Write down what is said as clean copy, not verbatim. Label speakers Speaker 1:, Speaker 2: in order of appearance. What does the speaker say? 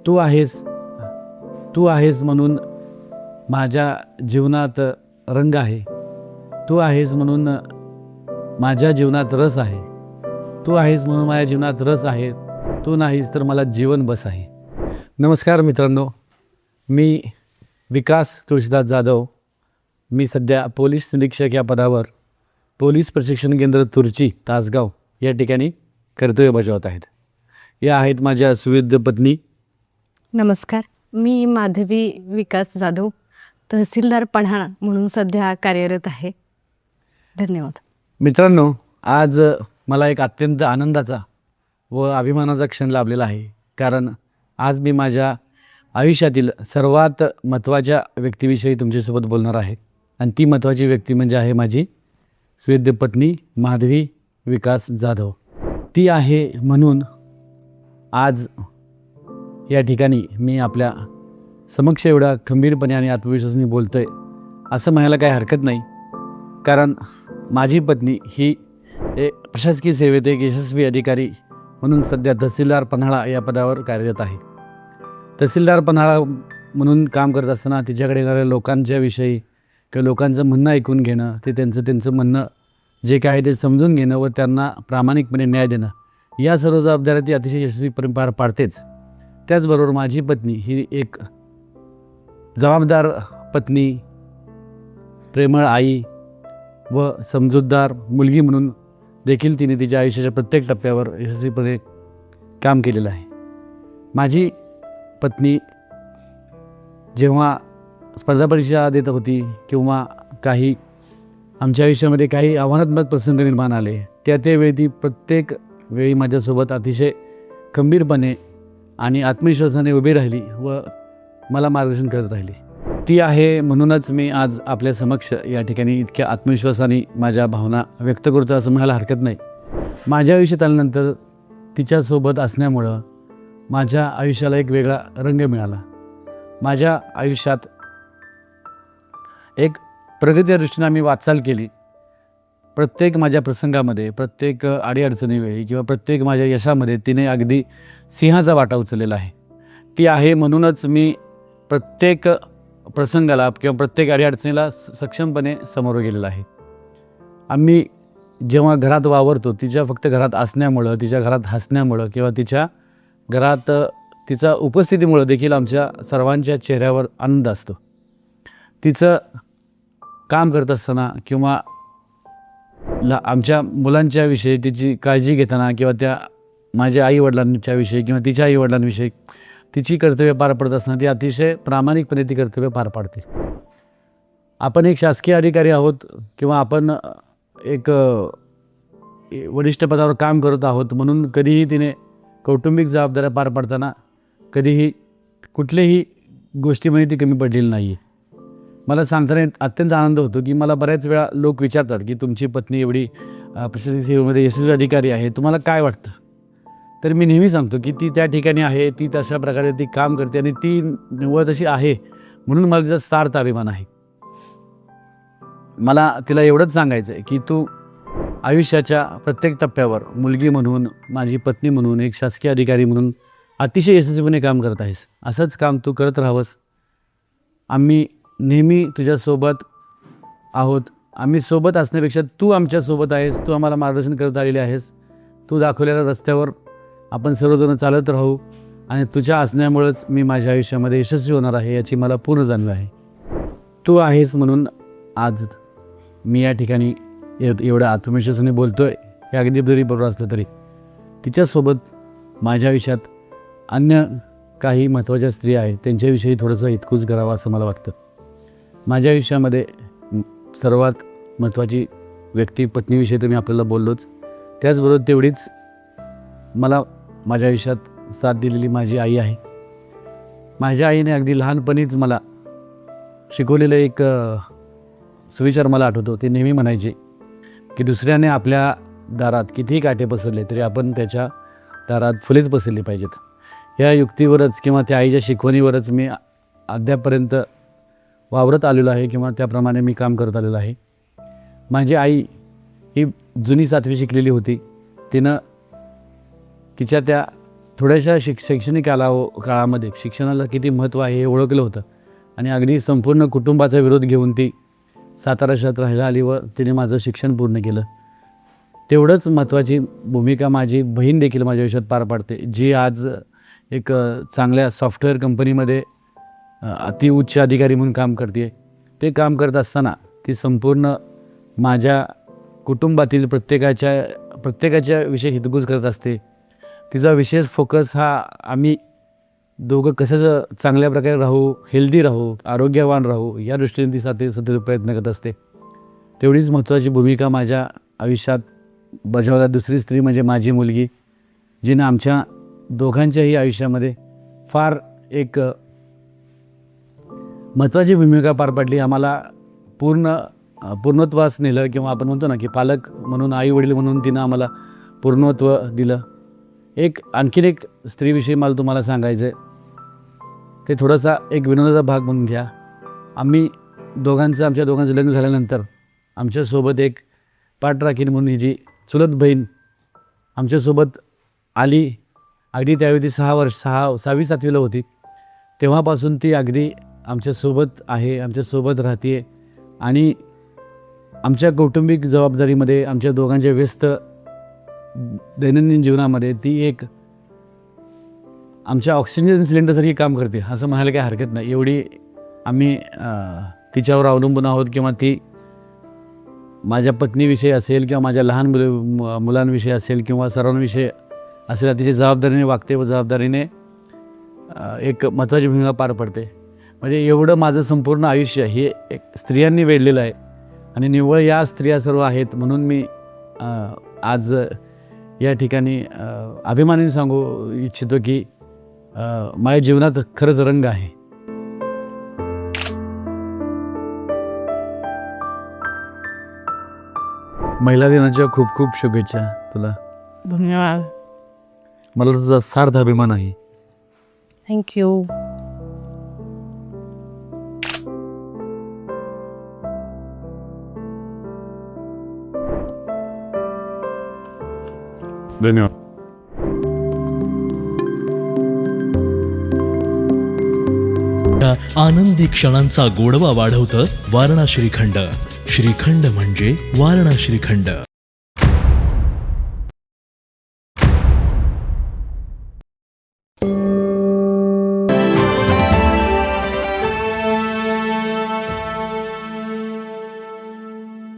Speaker 1: तू आहेस तू आहेस म्हणून माझ्या जीवनात रंग आहे. तू आहेस म्हणून माझ्या जीवनात रस आहे. तू आहेस म्हणून माझ्या जीवनात रस आहे. तू नाहीस तर मला जीवन बस आहे. नमस्कार मित्रांनो, मी विकास तुळशीदास जाधव. मी सध्या पोलीस निरीक्षक या पदावर पोलीस प्रशिक्षण केंद्र तुर्ची तासगाव या ठिकाणी कर्तव्य बजावत आहेत. या आहेत माझ्या सुविद्य पत्नी.
Speaker 2: नमस्कार, मी माधवी विकास जाधव, तहसीलदार पन्हाळा म्हणून सध्या कार्यरत आहे. धन्यवाद.
Speaker 1: मित्रांनो, आज मला एक अत्यंत आनंदाचा व अभिमानाचा क्षण लाभलेला आहे. कारण आज मी माझ्या आयुष्यातील सर्वात महत्त्वाच्या व्यक्तीविषयी तुमच्यासोबत बोलणार आहे. आणि ती महत्त्वाची व्यक्ती म्हणजे आहे माझी सुविद्य पत्नी माधवी विकास जाधव. ती आहे म्हणून आज या ठिकाणी मी आपल्या समक्ष एवढा खंबीरपणे आणि आत्मविश्वासाने बोलतो आहे असं म्हणायला काही हरकत नाही. कारण माझी पत्नी ही प्रशासकीय सेवेत एक यशस्वी अधिकारी म्हणून सध्या तहसीलदार पन्हाळा या पदावर कार्यरत आहे. तहसीलदार पन्हाळा म्हणून काम करत असताना तिच्याकडे येणाऱ्या लोकांच्या विषयी किंवा लोकांचं म्हणणं ऐकून घेणं, ते त्यांचं म्हणणं जे काय आहे ते समजून घेणं व त्यांना प्रामाणिकपणे न्याय देणं, या सर्व जबाबदाऱ्या ती अतिशय यशस्वीपणे पार पाडतेच. त्याचबरोबर माझी पत्नी ही एक जबाबदार पत्नी, प्रेमळ आई व समजूतदार मुलगी म्हणून देखील तिने तिच्या आयुष्याच्या प्रत्येक टप्प्यावर यशस्वीपणे काम केलेलं आहे. माझी पत्नी जेव्हा स्पर्धा परीक्षा देत होती किंवा काही आमच्या आयुष्यामध्ये काही आव्हानात्मक प्रसंग निर्माण आले, त्यावेळी ती प्रत्येक वेळी माझ्यासोबत अतिशय खंबीरपणे आणि आत्मविश्वासाने उभी राहिली व मला मार्गदर्शन करत राहिली. ती आहे म्हणूनच मी आज आपल्या समक्ष या ठिकाणी इतक्या आत्मविश्वासाने माझ्या भावना व्यक्त करतो असं म्हणायला हरकत नाही. माझ्या आयुष्यात आल्यानंतर तिच्यासोबत असण्यामुळं माझ्या आयुष्याला एक वेगळा रंग मिळाला. माझ्या आयुष्यात एक प्रगतीच्या दृष्टीने आम्ही वाटचाल केली. प्रत्येक माझ्या प्रसंगामध्ये, प्रत्येक अडीअडचणीवेळी किंवा प्रत्येक माझ्या यशामध्ये तिने अगदी सिंहाचा वाटा उचललेला आहे. ती आहे म्हणूनच मी प्रत्येक प्रसंगाला किंवा प्रत्येक अडीअडचणीला सक्षमपणे समोर गेलेला आहे. आम्ही जेव्हा घरात वावरतो, तिच्या फक्त घरात असण्यामुळं, तिच्या घरात हसण्यामुळं किंवा तिच्या घरात तिचा उपस्थितीमुळं देखील आमच्या सर्वांच्या चेहऱ्यावर आनंद असतो. तिचं काम करत असताना किंवा आमच्या मुलांच्या विषयी तिची काळजी घेताना किंवा त्या माझ्या आईवडिलांच्या विषयी किंवा तिच्या आईवडिलांविषयी तिची कर्तव्य पार पडत असताना ती अतिशय प्रामाणिकपणे ती कर्तव्य पार पाडते. आपण एक शासकीय अधिकारी आहोत किंवा आपण एक वरिष्ठ पदावर काम करत आहोत म्हणून कधीही तिने कौटुंबिक जबाबदाऱ्या पार पाडताना कधीही कुठल्याही गोष्टीमध्ये ती कमी पडलेली नाही आहे. मला सांगताना अत्यंत आनंद होतो की मला बऱ्याच वेळा लोक विचारतात की तुमची पत्नी एवढी प्रशासकीय सेवेमध्ये यशस्वी अधिकारी आहे, तुम्हाला काय वाटतं? तर मी नेहमी सांगतो की ती त्या ठिकाणी आहे, ती तशा प्रकारे ती काम करते आणि ती निव्वळ तशी आहे म्हणून मला तिचा सार्थ अभिमान आहे. मला तिला एवढंच सांगायचं आहे की तू आयुष्याच्या प्रत्येक टप्प्यावर मुलगी म्हणून, माझी पत्नी म्हणून, एक शासकीय अधिकारी म्हणून अतिशय यशस्वीपणे काम करत आहेस. असंच काम तू करत राहावंस. आम्ही नेहमी तुझ्यासोबत आहोत. आम्ही सोबत असण्यापेक्षा तू आमच्यासोबत आहेस, तू आम्हाला मार्गदर्शन करत आलेले आहेस. तू दाखवलेल्या रस्त्यावर आपण सर्वजण चालत राहू आणि तुझ्या असण्यामुळेच मी माझ्या आयुष्यामध्ये यशस्वी होणार आहे याची मला पूर्ण जाणीव आहे. तू आहेस म्हणून आज मी या ठिकाणी एवढ्या आत्मविश्वासाने बोलतो आहे. हे अगदी जरी बरोबर असलं तरी तिच्यासोबत माझ्या आयुष्यात अन्य काही महत्त्वाच्या स्त्रिया आहेत, त्यांच्याविषयी थोडंसं हितकूच करावं असं मला वाटतं. माझ्या आयुष्यामध्ये सर्वात महत्त्वाची व्यक्ती पत्नीविषयी तर मी आपल्याला बोललोच. त्याचबरोबर तेवढीच मला माझ्या आयुष्यात साथ दिलेली माझी आई आहे. माझ्या आईने अगदी लहानपणीच मला शिकवलेलं एक सुविचार मला आठवतो. ते नेहमी म्हणायचे की दुसऱ्याने आपल्या दारात कितीही काटे पसरले तरी आपण त्याच्या दारात फुलेच पसरली पाहिजेत. ह्या युक्तीवरच किंवा त्या आईच्या शिकवणीवरच मी अद्यापर्यंत वावरत आलेलो आहे किंवा त्याप्रमाणे मी काम करत आलेलो आहे. माझी आई ही जुनी 7वी शिकलेली होती. तिनं तिच्या त्या थोड्याशा शैक्षणिक काळामध्ये शिक्षणाला किती महत्त्व आहे हे ओळखलं होतं आणि अगदी संपूर्ण कुटुंबाचा विरोध घेऊन ती सातारा शहरात राहायला आली व तिने माझं शिक्षण पूर्ण केलं. तेवढंच महत्त्वाची भूमिका माझी बहीण देखील माझ्या आयुष्यात पार पाडते, जी आज एक चांगल्या सॉफ्टवेअर कंपनीमध्ये अतिउच्च अधिकारी म्हणून काम करते. ते काम करत असताना ती संपूर्ण माझ्या कुटुंबातील प्रत्येकाच्या विषयी हितगुज करत असते. तिचा विशेष फोकस हा आम्ही दोघं कसं चांगल्या प्रकारे राहू, हेल्दी राहू, आरोग्यवान राहू या दृष्टीने ती सतत प्रयत्न करत असते. तेवढीच महत्त्वाची भूमिका माझ्या आयुष्यात बजावतात दुसरी स्त्री म्हणजे माझी मुलगी, जिनं आमच्या दोघांच्याही आयुष्यामध्ये फार एक महत्त्वाची भूमिका पार पाडली. आम्हाला पूर्णत्वास नेलं, किंवा आपण म्हणतो ना की पालक म्हणून, आई वडील म्हणून तिनं आम्हाला पूर्णत्व दिलं. आणखीन एक स्त्रीविषयी मला तुम्हाला सांगायचं आहे, ते थोडासा एक विनोदाचा भाग म्हणून घ्या. आमच्या दोघांचं लग्न झाल्यानंतर आमच्यासोबत एक पाठराखीण म्हणून ही जी चुलत बहीण आमच्यासोबत आली. अगदी त्यावेळी ती 6वी-7वीला होती. तेव्हापासून ती अगदी आमच्यासोबत आहे, आमच्यासोबत राहते आणि आमच्या कौटुंबिक जबाबदारीमध्ये, आमच्या दोघांच्या व्यस्त दैनंदिन जीवनामध्ये ती एक आमच्या ऑक्सिजन सिलेंडरसारखी काम करते असं म्हणायला काही हरकत नाही. एवढी आम्ही तिच्यावर अवलंबून आहोत, किंवा ती माझ्या पत्नीविषयी असेल किंवा माझ्या लहान मुलांविषयी असेल किंवा सर्वांविषयी असेल, अतिशय जबाबदारीने वागते व जबाबदारीने एक महत्त्वाची भूमिका पार पडते. म्हणजे एवढं माझं संपूर्ण आयुष्य हे एक स्त्रियांनी वेढलेलं आहे आणि निव्वळ या स्त्रिया सर्व आहेत. म्हणून मी आज या ठिकाणी अभिमानाने सांगू इच्छितो की माझ्या जीवनात खरंच रंग आहे. महिला दिनाच्या खूप खूप शुभेच्छा तुला.
Speaker 2: धन्यवाद.
Speaker 1: मला तुझा सार्थ अभिमान आहे.
Speaker 2: थँक्यू.
Speaker 1: धन्यवाद.
Speaker 3: आनंदी क्षणांचा गोडवा वाढवतं वारणा श्रीखंड. श्रीखंड म्हणजे वारणा श्रीखंड.